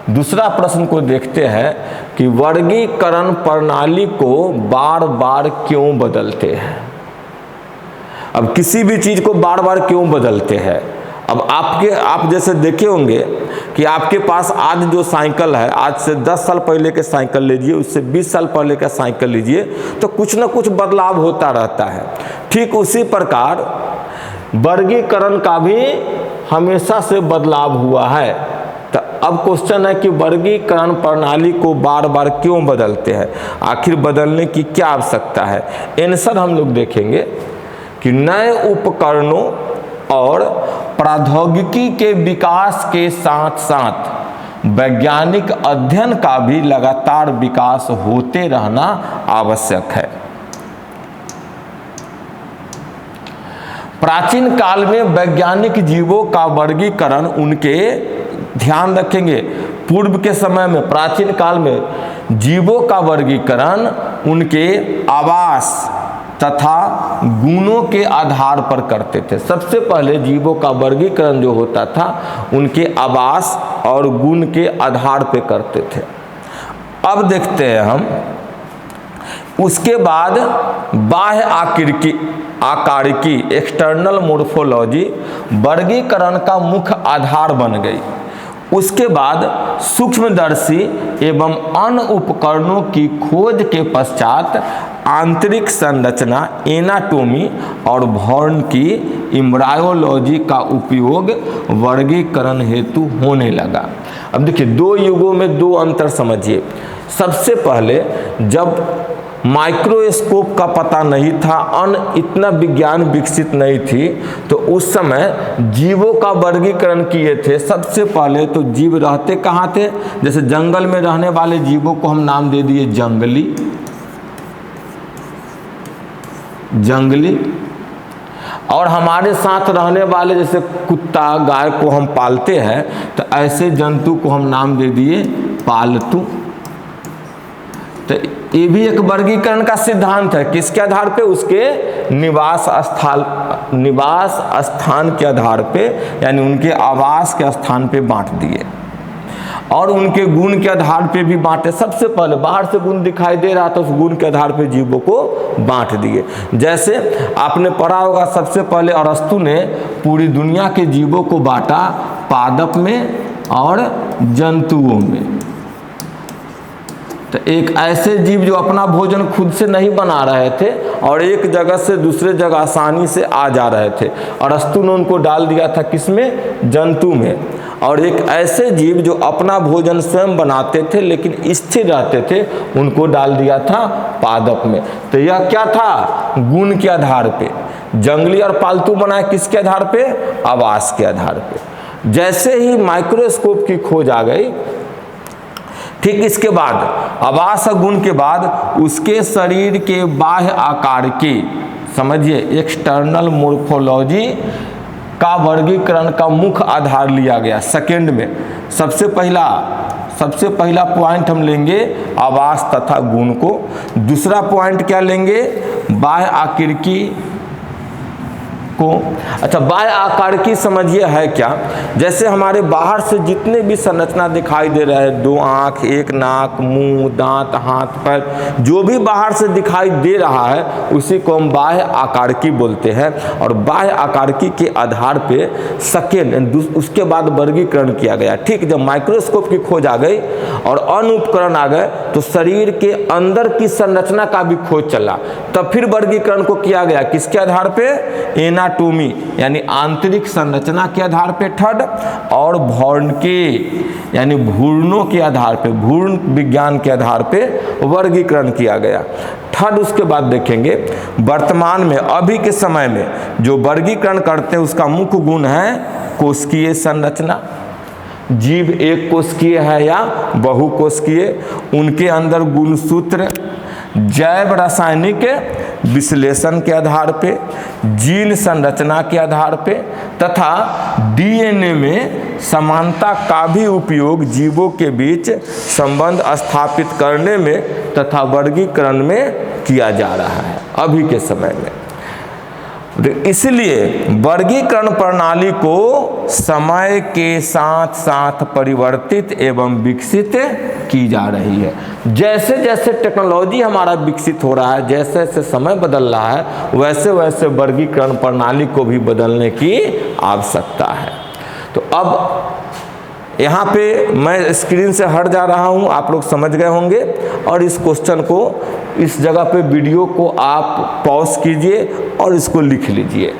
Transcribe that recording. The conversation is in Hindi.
दूसरा प्रश्न को देखते हैं कि वर्गीकरण प्रणाली को बार बार क्यों बदलते हैं। अब किसी भी चीज को बार बार क्यों बदलते हैं। अब आप जैसे देखे होंगे कि आपके पास आज जो साइकिल है, आज से 10 साल पहले के साइकिल लीजिए, उससे 20 साल पहले का साइकिल लीजिए, तो कुछ ना कुछ बदलाव होता रहता है। ठीक उसी प्रकार वर्गीकरण का भी हमेशा से बदलाव हुआ है। तो अब क्वेश्चन है कि वर्गीकरण प्रणाली को बार बार क्यों बदलते हैं, आखिर बदलने की क्या आवश्यकता है। आंसर हम लोग देखेंगे कि नए उपकरणों और प्रौद्योगिकी के विकास के साथ साथ वैज्ञानिक अध्ययन का भी लगातार विकास होते रहना आवश्यक है। प्राचीन काल में वैज्ञानिक जीवों का वर्गीकरण उनके, ध्यान रखेंगे, पूर्व के समय में प्राचीन काल में जीवों का वर्गीकरण उनके आवास तथा गुणों के आधार पर करते थे। सबसे पहले जीवों का वर्गीकरण जो होता था उनके आवास और गुण के आधार पर करते थे। अब देखते हैं हम, उसके बाद बाह्य आकारिकी एक्सटर्नल मोर्फोलॉजी वर्गीकरण का मुख्य आधार बन गई। उसके बाद सूक्ष्मदर्शी एवं अन्य उपकरणों की खोज के पश्चात आंतरिक संरचना एनाटोमी और भ्रूण की एम्ब्रायोलॉजी का उपयोग वर्गीकरण हेतु होने लगा। अब देखिए, दो युगों में दो अंतर समझिए। सबसे पहले जब माइक्रोस्कोप का पता नहीं था, इतना विज्ञान विकसित नहीं थी, तो उस समय जीवों का वर्गीकरण किए थे। सबसे पहले तो जीव रहते कहाँ थे, जैसे जंगल में रहने वाले जीवों को हम नाम दे दिए जंगली, और हमारे साथ रहने वाले जैसे कुत्ता गाय को हम पालते हैं, तो ऐसे जंतु को हम नाम दे दिए पालतू। तो ये भी एक वर्गीकरण का सिद्धांत है। किसके आधार पे, उसके निवास स्थान के आधार पे, यानी उनके आवास के स्थान पे बांट दिए, और उनके गुण के आधार पे भी बांटे। सबसे पहले बाहर से गुण दिखाई दे रहा था, उस गुण के आधार पे जीवों को बांट दिए। जैसे आपने पढ़ा होगा, सबसे पहले अरस्तु ने पूरी दुनिया के जीवों को बांटा पादप में और जंतुओं में। तो एक ऐसे जीव जो अपना भोजन खुद से नहीं बना रहे थे और एक जगह से दूसरे जगह आसानी से आ जा रहे थे, अरस्तु ने उनको डाल दिया था किसमें, जंतु में। और एक ऐसे जीव जो अपना भोजन स्वयं बनाते थे लेकिन स्थिर रहते थे, उनको डाल दिया था पादप में। तो यह क्या था, गुण के आधार पे। जंगली और पालतू बनाए किसके आधार पे, आवास के आधार पे। जैसे ही माइक्रोस्कोप की खोज आ गई, ठीक इसके बाद आवास और गुण के बाद उसके शरीर के बाह्य आकार की, समझिए, एक्सटर्नल मोर्फोलॉजी का वर्गीकरण का मुख्य आधार लिया गया। सेकंड में सबसे पहला पॉइंट हम लेंगे आवास तथा गुण को। दूसरा पॉइंट क्या लेंगे, बाह्य आकृति को। अच्छा, बाह्य आकारिकी समझिए है क्या, जैसे हमारे बाहर से जितने भी संरचना दिखाई दे रहे हैं, 2 आँख, 1 नाक, मुंह, दांत, हाथ, पैर, जो भी बाहर से दिखाई दे रहा है उसी को हम बाह्य आकारिकी बोलते हैं। और बाह्य आकारिकी के आधार पे सेकेंड उसके बाद वर्गीकरण किया गया। ठीक, जब माइक्रोस्कोप की खोज आ गई और अन्य उपकरण आ गए तो शरीर के अंदर की संरचना का भी खोज चला, तब फिर वर्गीकरण को किया गया किसके आधार पे, एनाटोमी यानी आंतरिक संरचना के आधार पे थर्ड, और भ्रूण के यानी भ्रूणों के आधार पे, भ्रूण विज्ञान के आधार पे वर्गीकरण किया गया थर्ड। उसके बाद देखेंगे वर्तमान में अभी के समय में जो वर्गीकरण करते हैं उसका मुख्य गुण है कोशिकीय संरचना। जीव एक कोशिकीय है या बहुकोशिकीय, उनके अंदर गुणसूत्र जैव रासायनिक विश्लेषण के आधार पे, जीन संरचना के आधार पे तथा डीएनए में समानता का भी उपयोग जीवों के बीच संबंध स्थापित करने में तथा वर्गीकरण में किया जा रहा है अभी के समय में। इसलिए वर्गीकरण प्रणाली को समय के साथ साथ परिवर्तित एवं विकसित की जा रही है। जैसे जैसे टेक्नोलॉजी हमारा विकसित हो रहा है, जैसे जैसे समय बदल रहा है, वैसे वैसे वर्गीकरण प्रणाली को भी बदलने की आवश्यकता है। तो अब यहाँ पे मैं स्क्रीन से हट जा रहा हूँ, आप लोग समझ गए होंगे। और इस क्वेश्चन को, इस जगह पे वीडियो को आप पॉज कीजिए और इसको लिख लीजिए।